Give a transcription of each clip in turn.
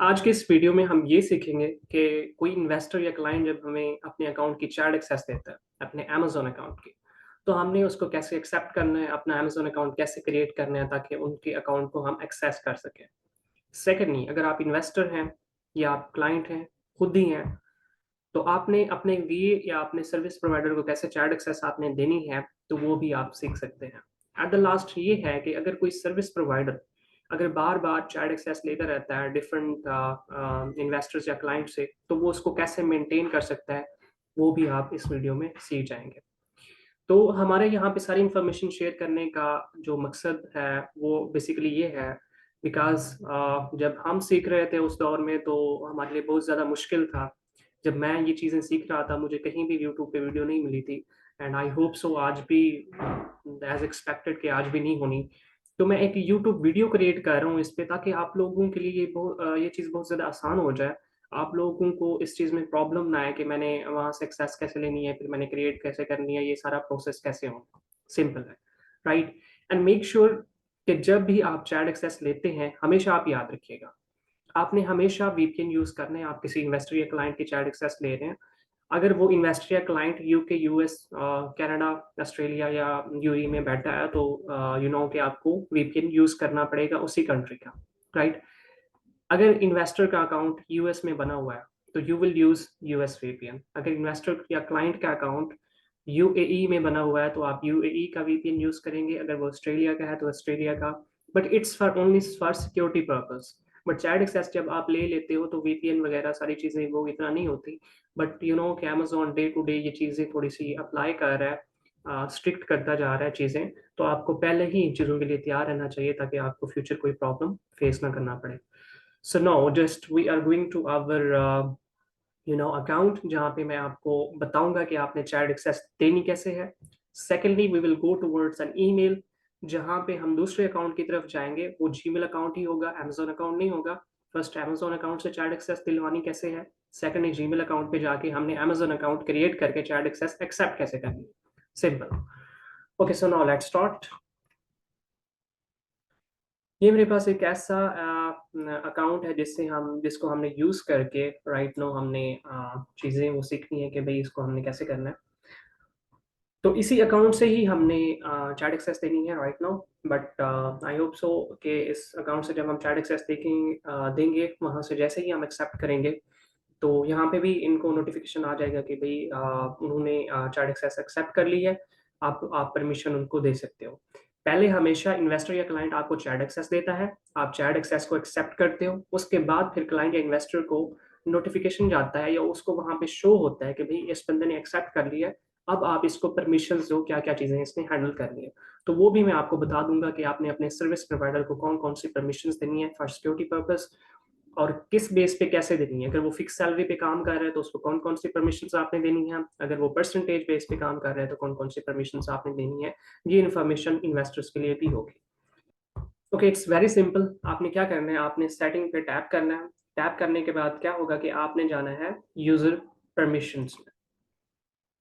आज के इस वीडियो में हम ये सीखेंगे कि कोई इन्वेस्टर या क्लाइंट जब हमें अपने अकाउंट की चैट एक्सेस देता है अपने अमेजोन अकाउंट की, तो हमने उसको कैसे एक्सेप्ट करना है, अपना अमेजोन अकाउंट कैसे क्रिएट करना है ताकि उनके अकाउंट को हम एक्सेस कर सकें। सेकेंडली, अगर आप इन्वेस्टर हैं या आप क्लाइंट हैं, खुद ही हैं, तो आपने अपने लिए या अपने सर्विस प्रोवाइडर को कैसे चैट एक्सेस आपने देनी है, तो वो भी आप सीख सकते हैं। एट द लास्ट ये है कि अगर कोई सर्विस प्रोवाइडर अगर बार बार चैट एक्सेस लेता रहता है डिफरेंट इन्वेस्टर्स या क्लाइंट से, तो वो उसको कैसे मेंटेन कर सकता है, वो भी आप इस वीडियो में सीख जाएंगे। तो हमारे यहाँ पे सारी इंफॉर्मेशन शेयर करने का जो मकसद है वो बेसिकली ये है, बिकॉज जब हम सीख रहे थे उस दौर में तो हमारे लिए बहुत ज़्यादा मुश्किल था। जब मैं ये चीज़ें सीख रहा था मुझे कहीं भी यूट्यूब पे वीडियो नहीं मिली थी, एंड आई होप सो आज भी एज एक्सपेक्टेड कि आज भी नहीं होनी। तो मैं एक यूट्यूब वीडियो क्रिएट कर रहा हूँ इस पे, ताकि आप लोगों के लिए ये चीज़ बहुत ज़्यादा आसान हो जाए। आप लोगों को इस चीज़ में प्रॉब्लम ना आए कि मैंने वहाँ से एक्सेस कैसे लेनी है, फिर मैंने क्रिएट कैसे करनी है, ये सारा प्रोसेस कैसे हो। सिंपल है, राइट। एंड मेक श्योर कि जब भी आप चैट एक्सेस लेते हैं हमेशा आप याद रखिएगा, आपने हमेशा वीपीएन यूज करना है। आप किसी इन्वेस्टर या क्लाइंट की चैट एक्सेस ले रहे हैं, अगर वो इन्वेस्टर या client UK, US, Canada, Australia या यूएई में बैठा है, तो यू नो कि आपको वीपीएन यूज करना पड़ेगा उसी कंट्री का, राइट। अगर इन्वेस्टर का अकाउंट यूएस में बना हुआ है तो you will use US VPN. अगर इन्वेस्टर या क्लाइंट का अकाउंट यूएई में बना हुआ है तो आप यूएई का वीपीएन यूज करेंगे, अगर वो ऑस्ट्रेलिया का है तो ऑस्ट्रेलिया का। But it's for only for security purpose. But chat access जब आप ले लेते हो तो वीपीएन वगैरह सारी चीज़ें वो इतना नहीं होती। बट यू नो कि अमेजोन डे टू डे ये चीज़ें थोड़ी सी अप्लाई कर रहा है, स्ट्रिक्ट करता जा रहा है चीज़ें। तो आपको पहले ही इन चीज़ों के लिए तैयार रहना चाहिए ताकि आपको फ्यूचर कोई प्रॉब्लम फेस ना करना पड़े। So no just we are going to our account, जहाँ पे मैं आपको बताऊंगा कि आपने चैट एक्सेस देनी कैसे है। Secondly we will go towards an email, जहाँ पे हम दूसरे अकाउंट की तरफ जाएंगे। वो जीमेल अकाउंट ही होगा, अमेजोन अकाउंट नहीं होगा। फर्स्ट अमेजोन अकाउंट से चैट एक्सेस दिलवानी कैसे है, सेकेंडली जीमेल अकाउंट पे जाके हमने अमेजोन अकाउंट क्रिएट करके चैट एक्सेस एक्सेप्ट कैसे करनी है। Simple. Okay, so now let's start. ये मेरे पास एक ऐसा अकाउंट है जिसको हमने यूज करके राइट नो हमने चीजें वो सीखनी है कि भाई इसको हमने कैसे करना है। तो इसी अकाउंट से ही हमने चैट एक्सेस देनी है right now. But I hope so कि इस अकाउंट से जब हम चैट एक्सेस देंगे वहां से जैसे ही हम एक्सेप्ट करेंगे तो यहाँ पे भी इनको नोटिफिकेशन आ जाएगा कि भाई उन्होंने चैट एक्सेस एक्सेप्ट कर ली है। आप परमिशन उनको दे सकते हो। पहले हमेशा इन्वेस्टर या क्लाइंट आपको चैट एक्सेस देता है, आप चैट एक्सेस को एक्सेप्ट करते हो, उसके बाद फिर क्लाइंट या इन्वेस्टर को नोटिफिकेशन जाता है या उसको वहां पे शो होता है कि भाई इस बंदे ने एक्सेप्ट कर लिया है, अब आप इसको परमिशन दो, क्या क्या चीजें इसने हैंडल करनी है। तो वो भी मैं आपको बता दूंगा कि आपने अपने सर्विस प्रोवाइडर को कौन कौन सी परमिशन देनी है फॉर सिक्योरिटी पर्पज, और किस बेस पे कैसे देनी है। अगर वो फिक्स सैलरी पे काम कर रहे हैं तो उसको कौन कौन सी परमिशन आपने देनी है, अगर वो परसेंटेज बेस पे काम कर रहे हैं तो कौन कौन सी परमिशन आपने देनी है। ये इन्फॉर्मेशन इन्वेस्टर्स के लिए भी होगी। Okay, it's very simple. आपने क्या करना है, आपने सेटिंग पे टैप करना है। टैप करने के बाद क्या होगा कि आपने जाना है यूजर परमिशंस में।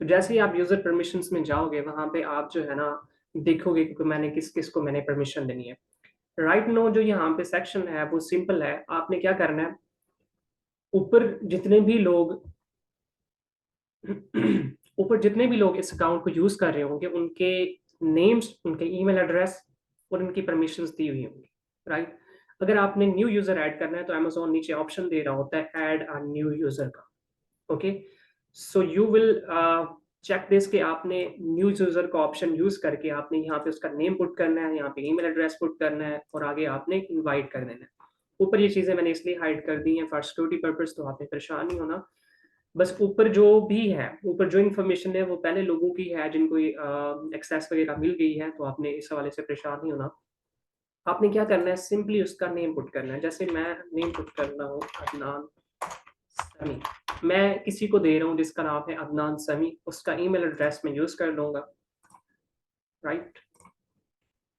तो जैसे ही आप यूजर परमिशंस में जाओगे वहां पे आप जो है ना देखोगे कि मैंने किस किस को मैंने परमिशन देनी है। राइट नो जो यहाँ पे सेक्शन है वो सिंपल है। आपने क्या करना है, ऊपर जितने भी लोग ऊपर जितने भी लोग इस अकाउंट को यूज कर रहे होंगे उनके नेम्स, उनके ईमेल एड्रेस और उनकी परमिशंस दी हुई होंगी, राइट। अगर आपने न्यू यूजर ऐड करना है तो अमेजोन नीचे ऑप्शन दे रहा होता है ऐड अ न्यू यूजर का। Okay, so you will check this कि आपने न्यू यूजर का ऑप्शन यूज करके आपने यहाँ पे उसका नेम पुट करना है, यहाँ पे ईमेल एड्रेस पुट करना है और आगे आपने इनवाइट कर देना है। ऊपर ये चीजें मैंने इसलिए हाइड कर दी हैं फॉर सिक्योरिटी पर्पज, तो आपने परेशान नहीं होना। बस ऊपर जो भी है, ऊपर जो इन्फॉर्मेशन है वो पहले लोगों की है जिनको एक्सेस वगैरह मिल गई है, तो आपने इस हवाले से परेशान नहीं होना। आपने क्या करना है, सिंपली उसका नेम पुट करना है। जैसे मैं नेम पुट कर रहा हूँ अदनान समी, मैं किसी को दे रहा हूँ जिसका नाम है अदनान समी, उसका ईमेल एड्रेस मैं यूज कर लूंगा, राइट।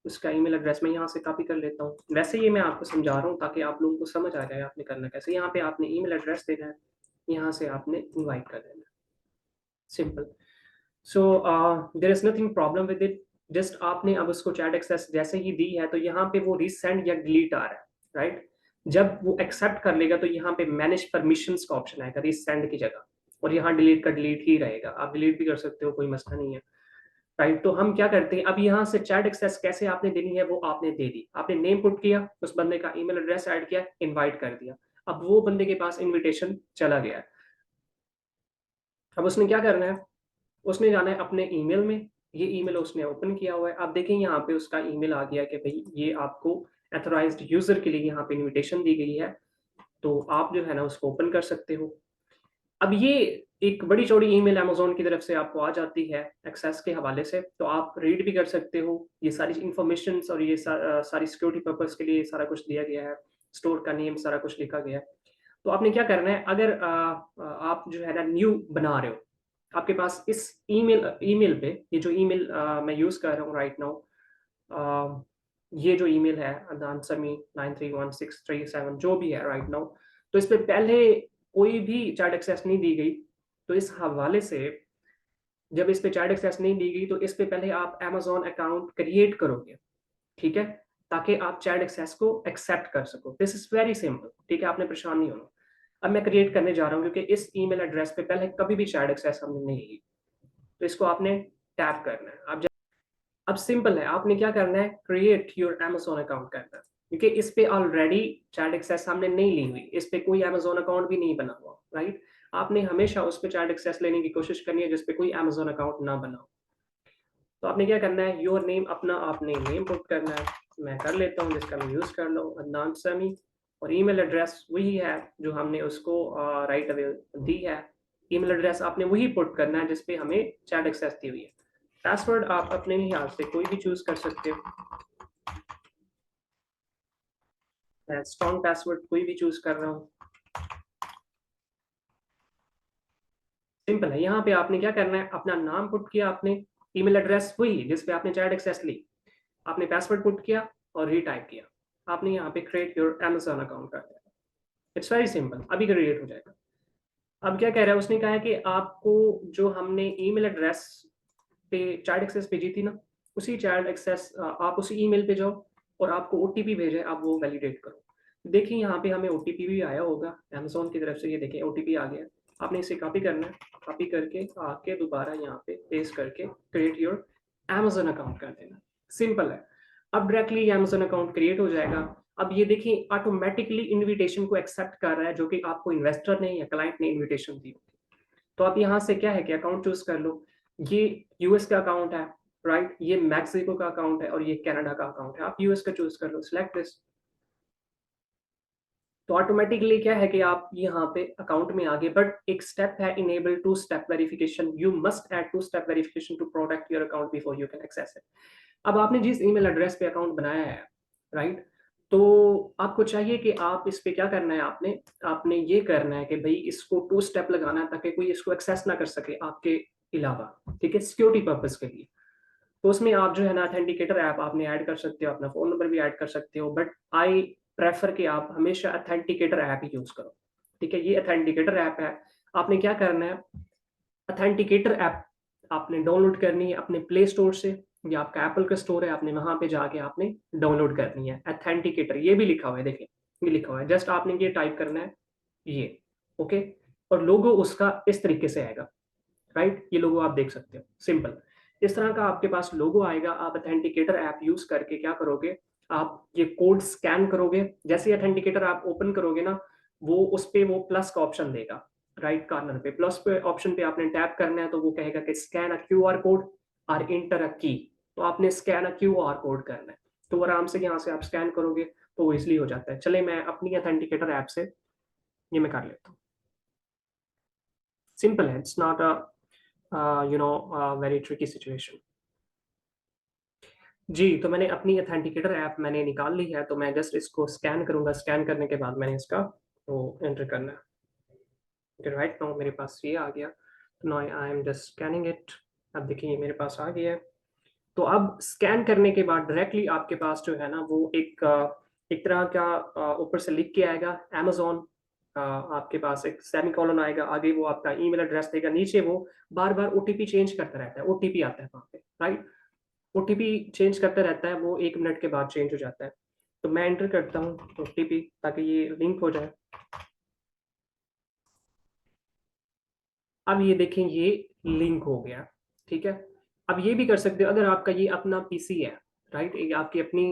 उसका ईमेल एड्रेस मैं यहाँ से कॉपी कर लेता हूँ। वैसे ये मैं आपको समझा रहा हूँ ताकि आप लोगों को समझ आ जाए आपने करना कैसे। यहाँ पे आपने ईमेल एड्रेस देना है, यहाँ से आपने इनवाइट कर देना है, simple. So there is nothing problem with it. Just आपने अब उसको चैट एक्सेस जैसे ही दी है तो यहाँ पे वो रिसेंड या डिलीट आ रहा है, राइट। जब वो एक्सेप्ट कर लेगा तो यहाँ पे मैनेज परमिशंस का ऑप्शन आएगा रीसेंड की जगह, और यहाँ डिलीट का डिलीट ही रहेगा, आप डिलीट भी कर सकते हो, कोई मसला नहीं है। राइट, तो हम क्या करते हैं, अब यहाँ से चैट एक्सेस कैसे आपने देनी है वो आपने दे दी, आपने नेम पुट किया, उस बंदे का ईमेल एड्रेस ऐड किया, इनवाइट कर दिया, अब वो बंदे के पास इनविटेशन चला गया है। अब उसने क्या करना है, उसने जाना है अपने ईमेल में, ये ईमेल उसने ओपन किया हुआ है, आप देखें यहाँ पे उसका ईमेल आ गया कि भाई ये आपको ऑथराइज्ड यूजर के लिए यहाँ पे इनविटेशन दी गई है, तो आप जो है ना उसको ओपन कर सकते हो। अब ये एक बड़ी चौड़ी ईमेल अमेज़न की तरफ से आपको आ जाती है एक्सेस के हवाले से, तो आप रीड भी कर सकते हो, ये सारी इन्फॉर्मेशंस और ये सारी सिक्योरिटी पर्पस के लिए सारा कुछ दिया गया है, स्टोर का नेम सारा कुछ लिखा गया है। तो आपने क्या करना है, अगर आप जो है ना न्यू बना रहे हो, आपके पास इस ईमेल पे, ये जो ईमेल मैं यूज़ कर रहा हूँ राइट नाउ, ये जो ईमेल है answerme 931637 जो भी है राइट नाउ, तो इस पे पहले कोई भी चैट एक्सेस नहीं दी गई, तो इस हवाले से जब इस पे चैट एक्सेस नहीं दी गई तो इस पे पहले आप अमेज़न अकाउंट क्रिएट करोगे, ठीक है? ताकि आप चैट एक्सेस को एक्सेप्ट कर सको। दिस इज़ वेरी सिंपल, ठीक है? आपने परेशान नहीं होना। अब मैं क्रिएट करने जा रहा हूँ क्योंकि इस ईमेल एड्रेस पे पहले कभी भी चैट एक्सेस हमने नहीं ली। तो इसको आपने टैप करना है। अब सिंपल है, आपने क्या करना है, क्रिएट योर अमेज़न अकाउंट करना है। क्योंकि इस पे ऑलरेडी चैट एक्सेस हमने नहीं ली हुई, इस पे कोई अमेज़न अकाउंट भी नहीं बना हुआ, राइट? आपने हमेशा उस पे चैट एक्सेस लेने की कोशिश करनी है जिस पे कोई अमेज़न अकाउंट ना बना हो। तो आपने क्या करना है, योर नेम अपना आपने नेम पुट करना है, मैं कर लेता हूँ जिसका मैं यूज़ कर रहा हूँ, अदनान समी, और ईमेल एड्रेस वही है जो हमने उसको राइट अवे दी है। ईमेल एड्रेस आपने वही पुट करना है जिस पे हमें चैट एक्सेस दी हुई है। पासवर्ड आप अपने लिहाज से कोई भी चूज़ कर सकते हो। मैं स्ट्रॉन्ग पासवर्ड कोई भी चूज़ कर रहा हूँ। सिंपल है, यहाँ पे आपने क्या करना है, अपना नाम पुट किया आपने, ईमेल एड्रेस वही जिस पे आपने चैट एक्सेस ली, आपने पासवर्ड पुट किया और रीटाइप किया, आपने यहाँ पे क्रिएट योर अमेज़न अकाउंट कर दिया। इट्स वेरी सिंपल, अभी क्रिएट हो जाएगा। अब क्या कह रहा है, उसने कहा है कि आपको जो हमने ईमेल एड्रेस पे चैट एक्सेस भेजी थी ना, उसी चैट एक्सेस आप उसी ईमेल पे जाओ और आपको ओटीपी भेजा है, आप वो वैलिडेट करो। देखिए यहाँ पे हमें ओटीपी भी आया होगा अमेज़न की तरफ से, ये देखिए ओटीपी आ गया। आपने इसे कॉपी करना है, कॉपी करके आके दोबारा यहाँ पे पेस्ट करके क्रिएट योर अमेज़न अकाउंट कर देना। सिंपल है। अब डायरेक्टली अमेज़न अकाउंट क्रिएट हो जाएगा। अब ये देखिए ऑटोमेटिकली इन्विटेशन को एक्सेप्ट कर रहा है जो कि आपको इन्वेस्टर ने या क्लाइंट ने इन्विटेशन दी। तो आप यहाँ से क्या है कि अकाउंट चूज़ कर लो। ये यूएस का अकाउंट है, राइट? ये मैक्सिको का अकाउंट है और ये कनाडा का अकाउंट है। आप यूएस का चूज़ कर लो, सिलेक्ट दिस। तो ऑटोमेटिकली क्या है कि आप यहाँ पे अकाउंट में आ गए, बट एक स्टेप है, enable two step verification. You must add two step verification to protect your account before you can access it. अब आपने जिस ईमेल एड्रेस पे अकाउंट बनाया है, राइट? तो आपको चाहिए कि आप इस पे क्या करना है, आपने आपने ये करना है कि भई इसको टू स्टेप लगाना है ताकि कोई इसको एक्सेस ना कर सके आपके अलावा, ठीक है? सिक्योरिटी पर्पज़ के लिए। तो उसमें आप जो है ना ऑथेंटिकेटर ऐप आपने ऐड कर सकते हो, अपना फ़ोन नंबर भी ऐड कर सकते हो, बट आई प्रेफ़र कि आप हमेशा ऑथेंटिकेटर ऐप ही यूज़ करो, ठीक है? ये ऑथेंटिकेटर ऐप है। आपने क्या करना है, ऑथेंटिकेटर ऐप आपने डाउनलोड करनी है अपने प्ले स्टोर से, या आपका एप्पल का स्टोर है, आपने वहाँ पे जाके आपने डाउनलोड करनी है ऑथेंटिकेटर। ये भी लिखा हुआ है, देखिए, ये लिखा हुआ है। जस्ट आपने ये टाइप करना है, ये, ओके? और लोगो उसका इस तरीके से आएगा, राइट? ये लोगो आप देख सकते हो, सिंपल। इस तरह का आपके पास लोगो आएगा। आप ऑथेंटिकेटर ऐप यूज़ करके क्या करोगे, आप ये कोड स्कैन करोगे। जैसे ही ऑथेंटिकेटर ऐप ओपन करोगे ना, वो उस पे वो प्लस का ऑप्शन देगा, राइट कॉर्नर पे। प्लस पे ऑप्शन पे आपने टैप करना है तो वो कहेगा कि स्कैन अ क्यूआर कोड और एंटर अ की। तो आपने स्कैन अ क्यूआर कोड करना है। तो आराम से यहाँ से आप स्कैन करोगे तो वो ईज़िली हो जाता है। चलिए मैं अपनी ऑथेंटिकेटर ऐप से ये मैं कर लेता हूँ। सिंपल है, it's not a very tricky situation. जी, तो मैंने अपनी ऑथेंटिकेटर ऐप मैंने निकाल ली है, तो मैं जस्ट इसको स्कैन करूँगा, स्कैन करने के बाद मैंने इसका वो एंटर करना है। ओके, राइट नाउ मेरे पास ये आ गया, तो now I am just scanning it. अब देखिए ये मेरे पास आ गया है। तो अब स्कैन करने के बाद डायरेक्टली आपके पास जो है ना वो एक तरह का ऊपर से लिख के आएगा अमेज़न, आपके पास एक सेमीकोलन आएगा, आगे वो आपका ईमेल एड्रेस देगा, नीचे वो बार-बार ओटीपी चेंज करता रहता है, ओटीपी आता है वहाँ पे, राइट? ओटीपी चेंज करता रहता है, वो 1 मिनट के बाद चेंज हो जाता है। तो मैं एंटर करता हूँ OTP ताकि ये लिंक हो जाए। अब ये देखें ये लिंक हो गया, ठीक है। अब ये भी कर सकते हो, अगर आपका ये अपना पीसी है, राइट, ये आपकी अपनी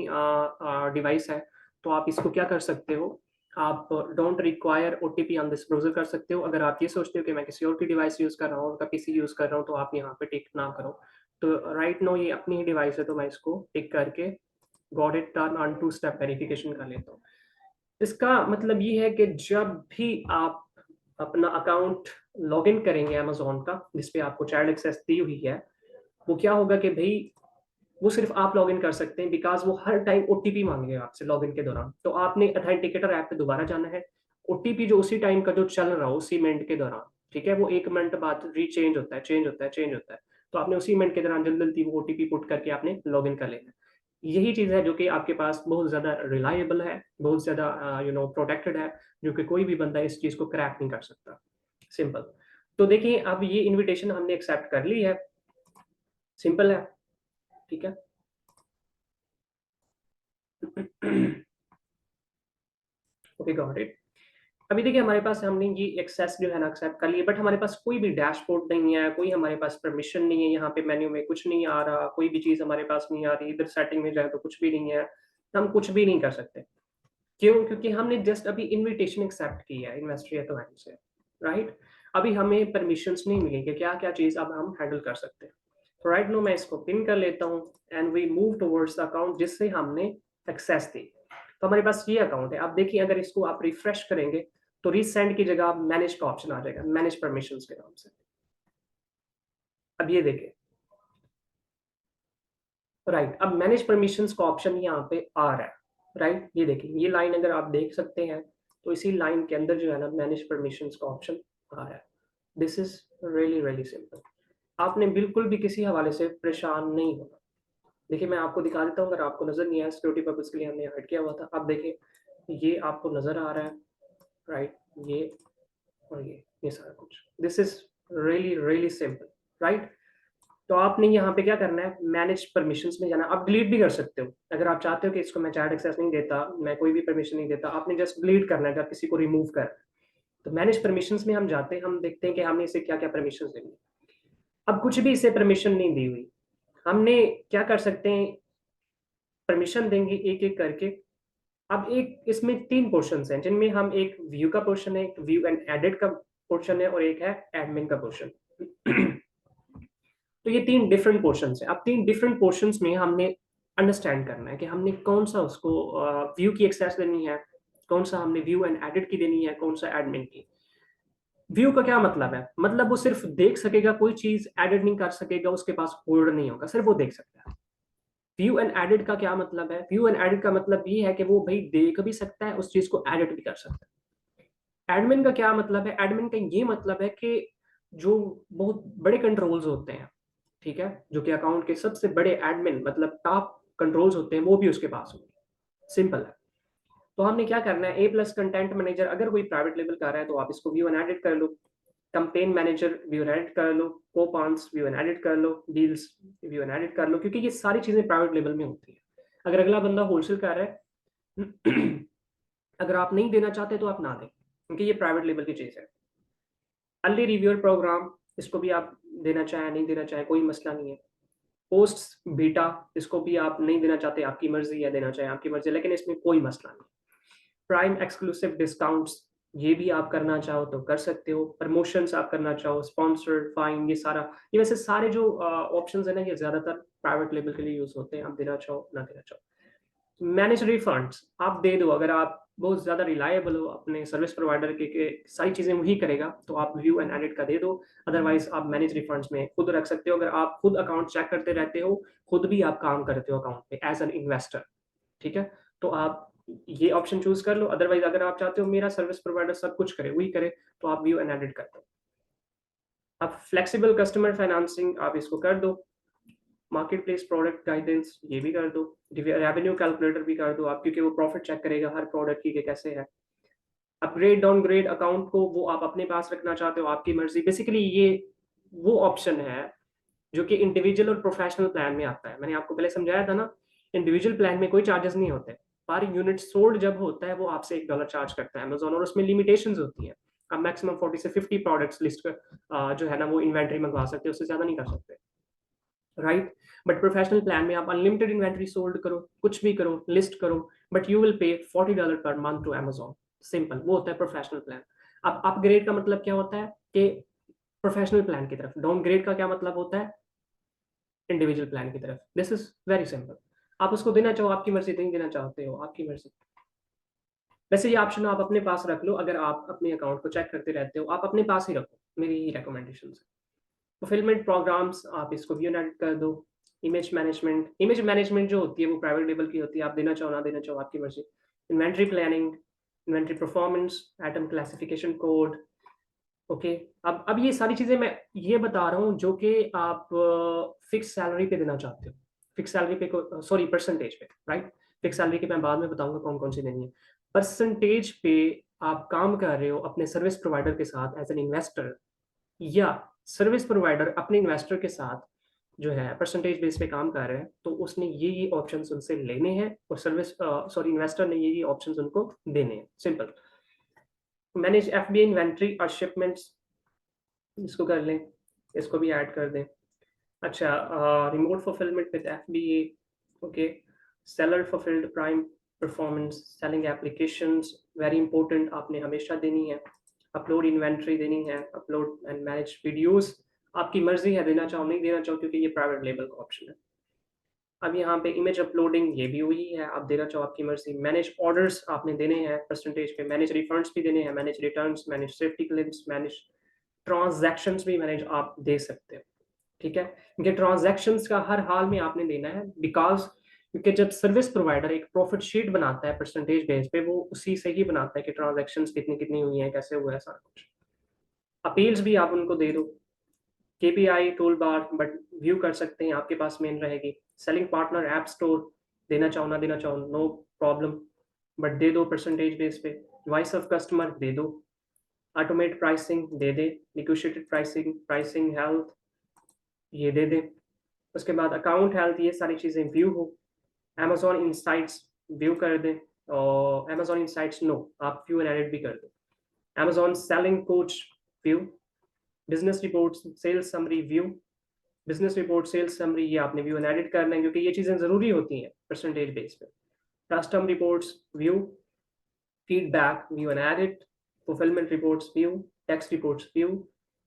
डिवाइस है, तो आप इसको क्या कर सकते हो, आप don't require OTP on this browser कर सकते हो। अगर आप ये सोचते हो कि मैं किसी और की डिवाइस यूज कर रहा हूँ, उनका पीसी यूज कर रहा हूँ, तो आप यहाँ पे टिक ना करो। तो राइट नो ये अपनी ही डिवाइस है, तो मैं इसको टिक करके got it turn on 2 step verification कर लेता हूँ। इसका मतलब ये है कि जब भी आप अपना अकाउंट लॉगिन करेंगे अमेजोन का, जिसपे आपको चाइल्ड एक्सेस दी हुई है, वो क्या होगा कि भाई वो सिर्फ आप लॉगिन कर सकते हैं, बिकॉज वो हर टाइम OTP मांगेगा आपसे लॉगिन के दौरान। तो आपने अथेंटिकेटर ऐप पे दोबारा जाना है। OTP जो उसी टाइम का जो चल रहा हो उसी मिनट के दौरान, ठीक है, वो 1 मिनट बाद रीचेंज होता है, चेंज होता है, चेंज होता है। तो आपने उसी मिनट के दौरान जल्दी जल्दी वो OTP पुट करके आपने लॉगिन कर लेना है। यही चीज है जो कि आपके पास बहुत ज्यादा रिलायबल है, बहुत ज्यादा प्रोटेक्टेड है, जो कि कोई भी बंदा इस चीज को क्रैक नहीं कर सकता। सिंपल। तो देखिए अब ये इनविटेशन हमने एक्सेप्ट कर ली है, सिंपल है, ठीक है। Okay got it. अभी देखिए हमारे पास हमने ये एक्सेस जो है ना एक्सेप्ट कर लिया, बट हमारे पास कोई भी डैशबोर्ड नहीं है, कोई हमारे पास परमिशन नहीं है, यहाँ पे मेन्यू में कुछ नहीं आ रहा, कोई भी चीज हमारे पास नहीं आ रही, इधर सेटिंग में जाए तो कुछ भी नहीं है, हम कुछ भी नहीं कर सकते। क्यों? क्योंकि हमने जस्ट अभी इनविटेशन एक्सेप्ट की है इन्वेस्टर क्लाइंट से, राइट। अभी हमें परमिशंस नहीं मिली कि क्या क्या चीज अब हम हैंडल कर सकते हैं। तो राइट नो मैं इसको पिन कर लेता हूँ and we move towards the account जिससे हमने एक्सेस दी। तो हमारे पास ये अकाउंट है। आप देखिए अगर इसको आप रिफ्रेश करेंगे तो रीसेंड की जगह मैनेज का ऑप्शन आ जाएगा, मैनेज परमिशंस के नाम से। अब ये देखिए, राइट, अब मैनेज परमिशंस का ऑप्शन यहाँ पे आ रहा है, राइट। ये देखिए ये लाइन अगर आप देख सकते हैं तो इसी लाइन के अंदर जो है ना मैनेज परमिशंस का ऑप्शन आ रहा है। This is really really simple. आपने बिल्कुल भी किसी हवाले से परेशान नहीं होना। देखिए मैं आपको दिखा देता हूँ, अगर आपको नजर नहीं आया, सिक्योरिटी पर्पज के लिए हमने ऐड किया हुआ था। अब देखिए ये आपको नजर आ रहा है, राइट, ये और ये सारा कुछ, this is really really simple, right. तो आपने यहाँ पे क्या करना है, मैनेज परमिशंस में जाना। आप डिलीट भी कर सकते हो अगर आप चाहते हो कि इसको मैं चैट एक्सेस नहीं देता, मैं कोई भी परमिशन नहीं देता, आपने जस्ट डिलीट करना है जब किसी को रिमूव कर। तो मैनेज परमिशंस में हम जाते हैं, हम देखते हैं कि हमने इसे क्या क्या परमिशन देंगे। अब कुछ भी इसे परमिशन नहीं दी हुई, हमने क्या कर सकते हैं, परमिशन देंगे एक एक करके। अब एक इसमें 3 पोर्शन हैं जिनमें हम, एक व्यू का पोर्शन है, एक व्यू एंड एडिट का पोर्शन है, और एक है एडमिन का पोर्शन। तो ये 3 डिफरेंट पोर्शन है। अब 3 डिफरेंट पोर्शंस में हमने अंडरस्टैंड करना है कि हमने कौन सा उसको व्यू की एक्सेस देनी है, कौन सा हमने व्यू एंड एडिट की देनी है, कौन सा एडमिन की। व्यू का क्या मतलब है, मतलब वो सिर्फ देख सकेगा, कोई चीज एडिट नहीं कर सकेगा, उसके पास होल्डर नहीं होगा, सिर्फ वो देख सकता है। व्यू एंड एडिट का क्या मतलब है, व्यू एंड एडिट का मतलब ये है कि वो भाई देख भी सकता है, उस चीज को एडिट भी कर सकता है। एडमिन का क्या मतलब है, एडमिन का ये मतलब है कि जो बहुत बड़े कंट्रोल्स होते हैं, ठीक है, जो कि अकाउंट के सबसे बड़े एडमिन मतलब टॉप कंट्रोल्स होते हैं, वो भी उसके पास होंगे। सिंपल है। तो हमने क्या करना है, A+ कंटेंट मैनेजर अगर कोई प्राइवेट लेवल का रहा है तो आप इसको व्यू एंड एडिट कर लो, campaign manager view and edit कर लो, कोपांस व्यू एंड एडिट कर लो, डील्स व्यू एंड एडिट कर लो, क्योंकि ये सारी चीजें प्राइवेट लेवल में होती है। अगर अगला बंदा होलसेल कर रहा है, अगर आप नहीं देना चाहते तो आप ना दें, क्योंकि ये प्राइवेट लेवल की चीज है। अर्ली रिव्यूअर प्रोग्राम, इसको भी आप देना चाहें नहीं देना चाहें कोई मसला नहीं है। पोस्ट बीटा, इसको भी आप नहीं देना चाहते, आपकी मर्जी है, देना चाहें आपकी मर्जी, लेकिन इसमें कोई मसला नहीं। प्राइम एक्सक्लूसिव डिस्काउंट्स, ये भी आप करना चाहो तो कर सकते हो। प्रमोशंस आप करना चाहो, स्पॉन्सर्ड, फाइन, ये सारा, ये वैसे सारे जो ऑप्शंस है ना, ये ज्यादातर प्राइवेट लेवल के लिए यूज होते हैं, आप देना चाहो ना देना चाहो। मैनेज रिफंड्स आप दे दो, अगर आप बहुत ज़्यादा रिलायबल हो अपने सर्विस प्रोवाइडर के सारी चीज़ें वही करेगा, तो आप व्यू एंड एडिट का दे दो। अदरवाइज आप मैनेज रिफंड्स में खुद रख सकते हो, अगर आप खुद अकाउंट चेक करते रहते हो, खुद भी आप काम करते हो अकाउंट पे एज एन इन्वेस्टर, ठीक है, तो आप ये ऑप्शन चूज कर लो। अदरवाइज अगर आप चाहते हो मेरा सर्विस प्रोवाइडर सब कुछ करे, वही करे, तो आप व्यू एंड एडिट कर दो। अब फ्लेक्सिबल कस्टमर फाइनेंसिंग आप इसको कर दो। मार्केट प्लेस प्रोडक्ट गाइडेंस ये भी कर दो। रेवेन्यू कैलकुलेटर भी कर दो आप, क्योंकि वो प्रॉफिट चेक करेगा हर प्रोडक्ट की कि कैसे है। अपग्रेड डाउनग्रेड अकाउंट को वो आप अपने पास रखना चाहते हो, आपकी मर्जी। बेसिकली ये वो ऑप्शन है जो कि इंडिविजुअल और प्रोफेशनल प्लान में आता है। मैंने आपको पहले समझाया था ना, इंडिविजुअल प्लान में कोई चार्जेस नहीं होते, पर यूनिट सोल्ड जब होता है वो आपसे $1 चार्ज करता है अमेज़न, और उसमें लिमिटेशंस होती हैं। आप मैक्सिमम 40 से 50 प्रोडक्ट्स लिस्ट कर जो है ना वो इन्वेंटरी मंगवा सकते हो, उससे ज़्यादा नहीं कर सकते, राइट? बट प्रोफेशनल प्लान में आप अनलिमिटेड इन्वेंटरी सोल्ड करो, कुछ भी करो, लिस्ट करो, but you will pay $40 per month to Amazon. Simple, वो होता है प्रोफेशनल प्लान। अब अपग्रेड का मतलब क्या होता है कि प्रोफेशनल प्लान की तरफ, डाउनग्रेड का क्या मतलब होता है इंडिविजुअल प्लान की तरफ। This is very simple. आप उसको देना चाहो आपकी मर्जी, नहीं देना चाहते हो आपकी मर्जी। वैसे ये ऑप्शन आप अपने पास रख लो, अगर आप अपने अकाउंट को चेक करते रहते हो आप अपने पास ही रखो, मेरी ही रिकमेंडेशन है। फुलफिलमेंट प्रोग्राम्स आप इसको व्यू एंड एडिट कर दो। इमेज मैनेजमेंट जो होती है वो प्राइवेट लेबल की होती है, आप देना चाहो ना देना चाहो आपकी मर्जी। Inventory planning, inventory performance, item classification code. Okay, अब ये सारी चीज़ें मैं ये बता रहा हूँ जो कि आप फिक्स सैलरी पे देना चाहते हो। फिक्स सैलरी पे को सॉरी परसेंटेज पे, राइट? फिक्स सैलरी की मैं बाद में बताऊँगा कौन-कौन सी देनी है। परसेंटेज पे आप काम कर रहे हो अपने सर्विस प्रोवाइडर के साथ एज़ एन इन्वेस्टर, या सर्विस प्रोवाइडर अपने इन्वेस्टर के साथ जो है परसेंटेज बेस पे काम कर रहे हैं, तो उसने ये ऑप्शंस उनसे लेने हैं और इन्वेस्टर ने ये ऑप्शंस उनको देने हैं। सिंपल। मैनेज एफबीए इन्वेंटरी और शिपमेंट्स, इसको कर लें, इसको भी ऐड कर दें। अच्छा, remote fulfilment with FBA, okay. Seller fulfilled prime performance, selling applications, very important, आपने हमेशा देनी है। अपलोड इन्वेंटरी देनी है, अपलोड एंड मैनेज वीडियोस, आपकी मर्जी है देना चाहो नहीं देना चाहो, क्योंकि ये प्राइवेट लेबल का ऑप्शन है। अब यहाँ पे इमेज अपलोडिंग ये भी वही है, आप देना चाहो आपकी मर्जी। मैनेज ऑर्डर्स आपने देने हैं परसेंटेज पे, मैनेज रिफंड्स भी देने हैं, manage returns, manage safety claims, manage transactions भी मैनेज आप दे सकते हो, ठीक है? क्योंकि ट्रांजैक्शंस का हर हाल में आपने देना है, बिकॉज़ क्योंकि जब सर्विस प्रोवाइडर एक प्रॉफिट शीट बनाता है परसेंटेज बेस पे, वो उसी से ही बनाता है कि ट्रांजैक्शंस कितनी-कितनी हुई हैं, कैसे हुआ है सारा कुछ। अपील्स भी आप उनको दे दो। KPI tool bar but view कर सकते हैं, आपके पास मेन रहेगी। सेलिंग पार्टनर ऐप स्टोर, देना चाहो ना देना चाहो नो प्रॉब्लम, बट दे दो परसेंटेज बेस पे। वॉइस ऑफ कस्टमर दे दो। ऑटोमेट प्राइसिंग दे दे। नेगोशिएटेड प्राइसिंग, प्राइसिंग हेल्थ ये दे दे। उसके बाद अकाउंट हेल्थ, ये सारी चीज़ें व्यू हो। अमेज़न इनसाइट्स व्यू कर दें, और अमेज़न इनसाइट्स नो, आप व्यू एंड एडिट भी कर दो। Amazon selling coach view. Business reports, sales summary view. Business report, sales summary, ये आपने व्यू एंड एडिट करना है क्योंकि ये चीज़ें ज़रूरी होती हैं परसेंटेज बेस पे। Custom reports view. Feedback view and edit. Fulfillment reports view. Tax reports view.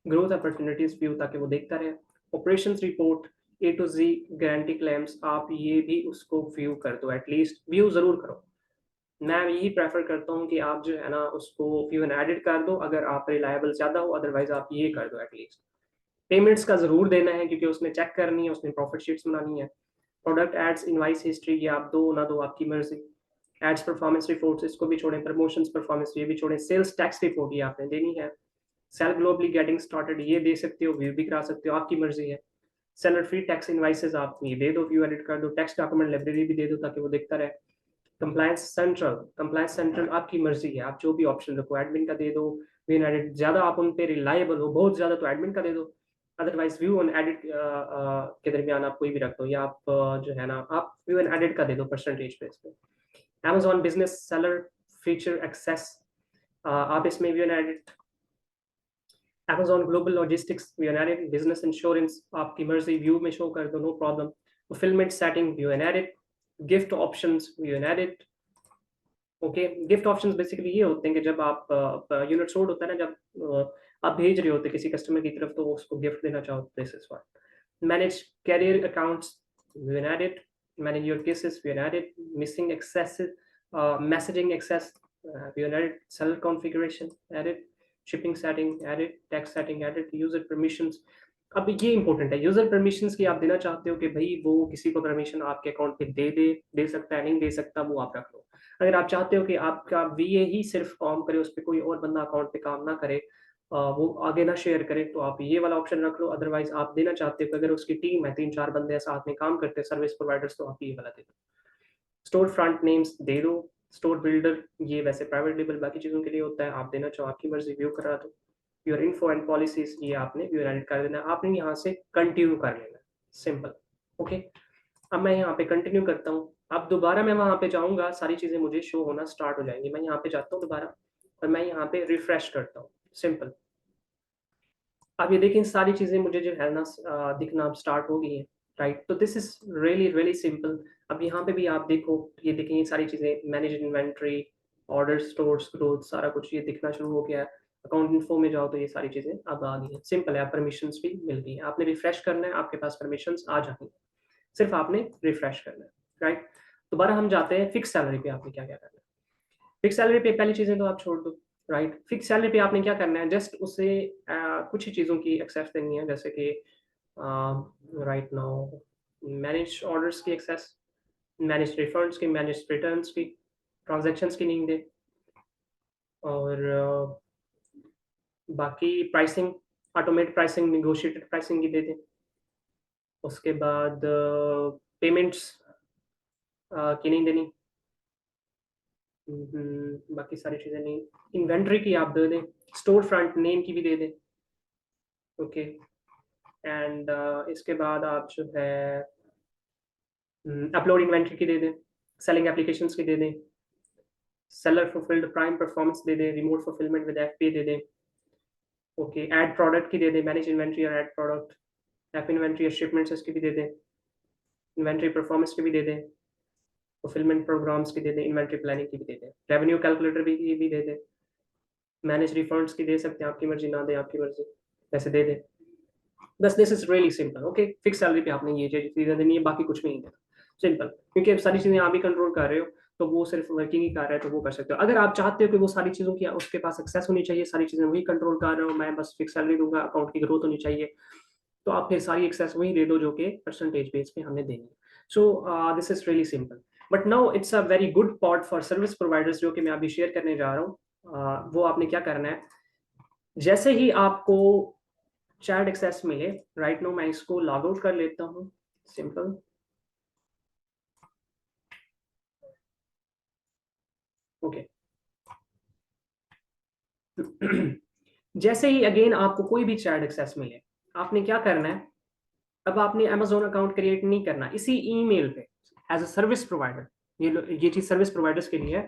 Growth opportunities view, ताकि वो देखता रहे। Operations report A to G guarantee claims, आप ये भी उसको व्यू कर दो, एटलीस्ट व्यू ज़रूर करो। मैं यही प्रेफर करता हूँ कि आप जो है ना उसको व्यू एंड एडिट कर दो अगर आप रिलायबल ज़्यादा हो, अदरवाइज आप ये कर दो एटलीस्ट। पेमेंट्स का ज़रूर देना है क्योंकि उसने चेक करनी है, उसने प्रॉफिट शीट्स बनानी है। प्रोडक्ट एड्स, इनवाइस हिस्ट्री, ये आप दो ना दो आपकी मर्जी। एड्स परफॉर्मेंस रिपोर्ट्स, इसको भी छोड़ें। प्रमोशंस परफॉर्मेंस, ये भी छोड़ें। सेल्स टैक्स रिपोर्ट, ये आपने देनी है। सेल ग्लोबली गेटिंग स्टार्टेड, ये दे सकते हो, व्यू भी करा सकते हो, आपकी मर्जी है। सेलर फ्री टैक्स इनवाइसेस, आप ये दे दो, व्यू एडिट कर दो। टैक्स डॉक्यूमेंट लाइब्रेरी भी दे दो ताकि वो देखता रहे। कंप्लायंस सेंट्रल आपकी मर्जी है, आप जो भी ऑप्शन रखो। एडमिन का दे दो, व्यू एंड एडिट, ज़्यादा आप उन पे रिलायबल हो बहुत ज़्यादा तो एडमिन का दे दो, अदरवाइज व्यू एंड एडिट के दरमियान आप कोई भी रख दो, या आप जो है ना आप व्यू एंड एडिट का दे दो परसेंटेज बेस पे। Amazon business seller feature access, आप इसमें view and edit. Amazon global logistics view and edit. Business insurance, आपकी मर्जी, व्यू में शो कर दो, no problem. Fulfillment setting, view and edit. Gift options, view and edit. Okay, gift options basically ये होते हैं कि जब आप यूनिट सोल्ड होता है ना, जब आप भेज रहे होते किसी कस्टमर की तरफ तो उसको गिफ्ट देना चाहो, this is what. Manage carrier accounts, view and edit. Manage your cases, view and edit. Missing access, messaging access, view and edit. Seller configuration, edit. Shipping setting, edit. Tax setting, edit. User permissions, अब ये important है, user permissions की आप देना चाहते हो कि भाई वो किसी को परमिशन आपके अकाउंट पे दे सकता है, नहीं दे सकता, वो आप रख लो। अगर आप चाहते हो कि आपका वीए ही सिर्फ काम करे, उस पे कोई और बंदा अकाउंट पे काम ना करे, वो आगे ना शेयर करे, तो आप ये वाला ऑप्शन रख लो। अदरवाइज आप देना चाहते हो कि अगर उसकी टीम है, 3-4 बंदे साथ में काम करते हैं सर्विस प्रोवाइडर्स, तो आप ये वाला दे दो। स्टोर फ्रंट नेम्स दे दो। स्टोर बिल्डर, ये वैसे प्राइवेट लेबल बाकी चीज़ों के लिए होता है, आप देना चाहो आपकी मर्जी, व्यू करा दो। योर इन्फो एंड पॉलिसीज, ये आपने व्यू एडिट कर देना है, आपने यहाँ से कंटिन्यू कर लेना है, सिंपल। ओके, अब मैं यहाँ पे कंटिन्यू करता हूँ। अब दोबारा मैं वहाँ पे जाऊँगा, सारी चीज़ें मुझे शो होना स्टार्ट हो जाएँगी। मैं यहाँ पे जाता हूँ दोबारा और मैं यहाँ पे रिफ्रेश करता हूँ, सिंपल। अब ये देखिए सारी चीज़ें मुझे जो है ना दिखना अब स्टार्ट हो गई हैं, राइट? तो this is really, really simple. अब यहाँ पे भी आप देखो, ये देखें ये सारी चीज़ें manage inventory, order, stores, growth सारा कुछ ये दिखना शुरू हो गया है। अकाउंट इन्फो में जाओ तो ये सारी चीज़ें अब आ गई हैं। सिंपल है, अब परमिशंस भी मिल गई हैं। आपने रिफ्रेश करना है, आपके पास परमिशंस आ जाएँगी। सिर्फ आपने रिफ्रेश करना है, राइट? दोबारा हम जाते हैं फिक्स सैलरी पे आपने क्या-क्या करना है। फिक्स सैलरी पे पहली चीज़ें तो आप छोड़ दो, राइट? फिक्स सैलरी पे आपने क्या करना है जस्ट उसे कुछ ही चीज़ों की एक्सेस देनी है जैसे कि राइट नाउ मैनेज ऑर्डर्स की एक्सेस, मैनेज रिफंड्स की, मैनेज रिटर्न्स की, ट्रांज़ैक्शंस की नहीं दे और बाकी pricing, automate pricing, negotiated pricing की दे दें। उसके बाद पेमेंट्स की नहीं देनी। बाकी सारी चीज़ें नहीं, इन्वेंटरी की आप दे दें, स्टोर फ्रंट नेम की भी दे दें, ओके। एंड इसके बाद आप जो है अपलोड इन्वेंटरी की दे दें, सेलिंग एप्लीकेशंस की दे दें, सेलर फुलफिल्ड प्राइम परफॉर्मेंस दे दें, रिमोट फुलफिलमेंट विद एफपीए दे दें, ओके। ऐड प्रोडक्ट की दे दें, मैनेज इन्वेंटरी और ऐड प्रोडक्ट, एफ इन्वेंटरी और शिपमेंट्स इसकी भी दे दें, इन्वेंटरी परफॉर्मेंस की भी दे दें, फुलफिलमेंट प्रोग्राम्स की दे दें, इन्वेंटरी प्लानिंग की भी दे दें, रेवेन्यू कैलकुलेटर भी दे दें, मैनेज रिफंड्स की दे सकते हैं, आपकी मर्जी ना दें आपकी मर्जी, वैसे दे दें। बस this is really simple, okay. Fix salary पे आपने ये चीज़ें देनी है, बाकी कुछ भी नहीं देना, सिंपल। क्योंकि अब सारी चीज़ें आप ही कंट्रोल कर रहे हो, तो वो सिर्फ वर्किंग ही कर रहा है, तो वो कर सकते हो। अगर आप चाहते हो कि वो सारी चीज़ों की उसके पास एक्सेस होनी चाहिए, सारी चीज़ें वही कंट्रोल कर रहे हो, मैं बस फिक्स सैलरी दूंगा, अकाउंट की ग्रोथ होनी चाहिए, तो आप फिर सारी एक्सेस वही दे दो जो कि परसेंटेज बेस पे हमने देनी है। So this is really simple, but now it's a very good part for service providers जो कि मैं अभी शेयर करने जा रहा हूँ। वो आपने क्या करना है, जैसे ही आपको चैट एक्सेस मिले, राइट नाउ मैं इसको लॉग आउट कर लेता हूँ, सिंपल। ओके। जैसे ही अगेन आपको कोई भी चैट एक्सेस मिले, आपने क्या करना है, अब आपने अमेज़न अकाउंट क्रिएट नहीं करना, इसी ईमेल पे एज़ अ सर्विस प्रोवाइडर, ये चीज़ सर्विस प्रोवाइडर्स के लिए है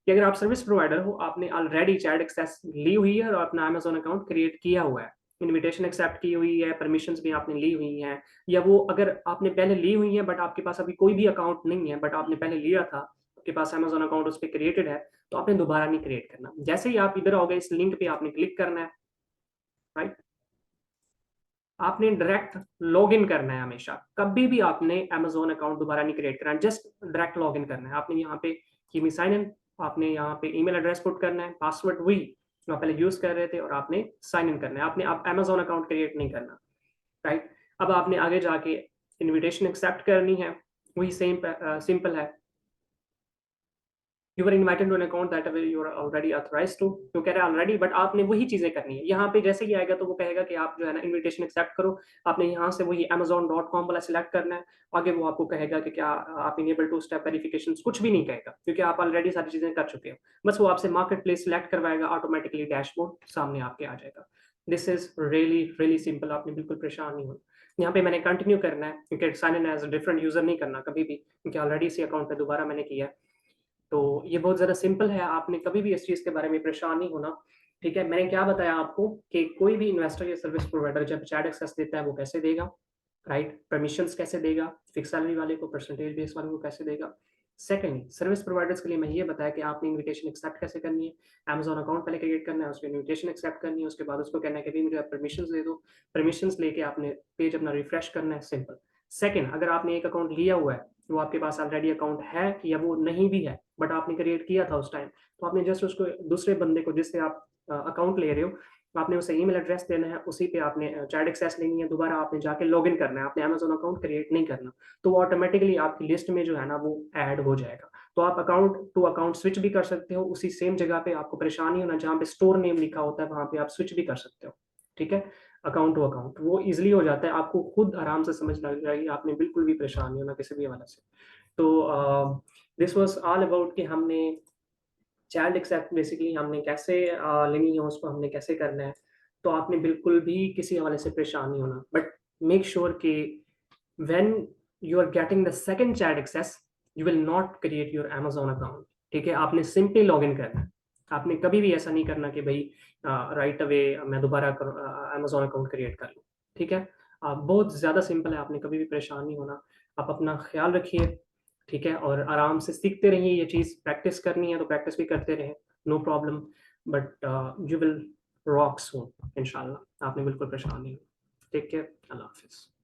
कि अगर आप सर्विस प्रोवाइडर हो, आपने ऑलरेडी चैट एक्सेस ली हुई है और अपना अमेज़न अकाउंट क्रिएट किया हुआ है, इन्विटेशन एक्सेप्ट की हुई है, परमिशंस भी आपने ली हुई हैं, या वो अगर आपने पहले ली हुई है बट आपके पास अभी कोई भी अकाउंट नहीं है, बट आपने पहले लिया था, आपके पास अमेज़न अकाउंट उस पे क्रिएटेड है, तो आपने दोबारा नहीं क्रिएट करना। जैसे ही आप इधर आओगे, इस लिंक पे आपने क्लिक करना है, राइट? आपने डायरेक्ट लॉगिन करना है हमेशा। कभी भी आपने अमेज़न अकाउंट दोबारा नहीं क्रिएट करना है, जस्ट डायरेक्ट लॉगिन करना है। आपने यहाँ पे कीप मी साइन इन, आपने यहाँ पे ईमेल एड्रेस पुट करना है, पासवर्ड वही जो आप पहले यूज़ कर रहे थे और आपने साइन इन करना है। आपने अब अमेज़न अकाउंट क्रिएट नहीं करना, राइट? अब आपने आगे जाके इन्विटेशन एक्सेप्ट करनी है, वही सेम सिंपल है। You are invited to an account that you are already authorized to, तो कह रहा है ऑलरेडी, बट आपने वही चीज़ें करनी है। यहाँ पे जैसे ही आएगा तो वो कहेगा कि आप जो है ना इन्विटेशन एक्सेप्ट करो। आपने यहाँ से वही amazon.com वाला सिलेक्ट करना है। आगे वो आपको कहेगा कि क्या आप इनेबल टू स्टेप वेरिफिकेशंस, कुछ भी नहीं कहेगा क्योंकि आप ऑलरेडी सारी चीज़ें कर चुके हो। बस वो आपसे मार्केट प्लेस सिलेक्ट करवाएगा, ऑटोमेटिकली डैशबोर्ड सामने आपके आ जाएगा। This is really, really simple, आपने बिल्कुल परेशान नहीं होना। यहाँ पे मैंने कंटिन्यू करना है क्योंकि sign in as a different user नहीं करना कभी भी, क्योंकि ऑलरेडी इसी अकाउंट पे दोबारा मैंने किया है। तो ये बहुत ज़्यादा सिंपल है, आपने कभी भी इस चीज़ के बारे में परेशान नहीं होना, ठीक है? मैंने क्या बताया आपको कि कोई भी इन्वेस्टर या सर्विस प्रोवाइडर जब चैट एक्सेस देता है, वो कैसे देगा, राइट? परमिशंस कैसे देगा, फिक्स सैलरी वाले को, परसेंटेज बेस वाले को कैसे देगा। सेकंडली, सर्विस प्रोवाइडर्स के लिए मैं ये बताया कि आपने इन्विटेशन एक्सेप्ट कैसे करनी है। अमेज़न अकाउंट पहले क्रिएट करना है, उसमें इन्विटेशन एक्सेप्ट करनी है, उसके बाद उसको कहना है कि भई मुझे आप परमिशंस दे दो। परमिशंस लेके आपने पेज अपना रिफ्रेश करना है, सिंपल। सेकंड, अगर आपने एक अकाउंट लिया हुआ है, वो आपके पास ऑलरेडी अकाउंट है या वो नहीं भी है, बट आपने क्रिएट किया था उस टाइम, तो आपने जस्ट उसको दूसरे बंदे को जिससे आप अकाउंट ले रहे हो, आपने उसे ईमेल एड्रेस देना है, उसी पे आपने चैट एक्सेस लेनी है, दोबारा आपने जाके लॉगिन करना है, आपने अमेज़न अकाउंट क्रिएट नहीं करना। तो वो ऑटोमेटिकली आपकी लिस्ट में जो है ना वो ऐड हो जाएगा। तो आप अकाउंट टू अकाउंट स्विच भी कर सकते हो, उसी सेम जगह पे आपको परेशानी नहीं होना, जहाँ पे स्टोर नेम लिखा होता है वहाँ पे आप स्विच भी कर सकते हो, ठीक है? अकाउंट टू अकाउंट, वो ईज़िली हो जाता है, आपको खुद आराम से समझ लग जाएगी, आपने बिल्कुल भी परेशान नहीं होना किसी भी हवाले से। तो दिस वाज़ ऑल अबाउट कि हमने चाइल्ड एक्सेप्ट बेसिकली हमने कैसे लेनी है, उसको हमने कैसे करना है। तो आपने बिल्कुल भी किसी हवाले से परेशान नहीं होना, बट मेक श्योर कि when you are getting the second child access, you will not create your Amazon account, ठीक है? आपने सिंपली लॉगिन करना है। आपने कभी भी ऐसा नहीं करना कि भई राइट अवे मैं दोबारा अमेज़न अकाउंट क्रिएट कर लूँ, ठीक है? बहुत ज़्यादा सिंपल है, आपने कभी भी परेशान नहीं होना। आप अपना ख़्याल रखिए, ठीक है? और आराम से सीखते रहिए ये चीज़, प्रैक्टिस करनी है तो प्रैक्टिस भी करते रहें, no problem, but you will rock soon इंशाल्लाह। आपने बिल्कुल परेशान नहीं होना। टेक केयर, अल्लाह हाफ़िज़।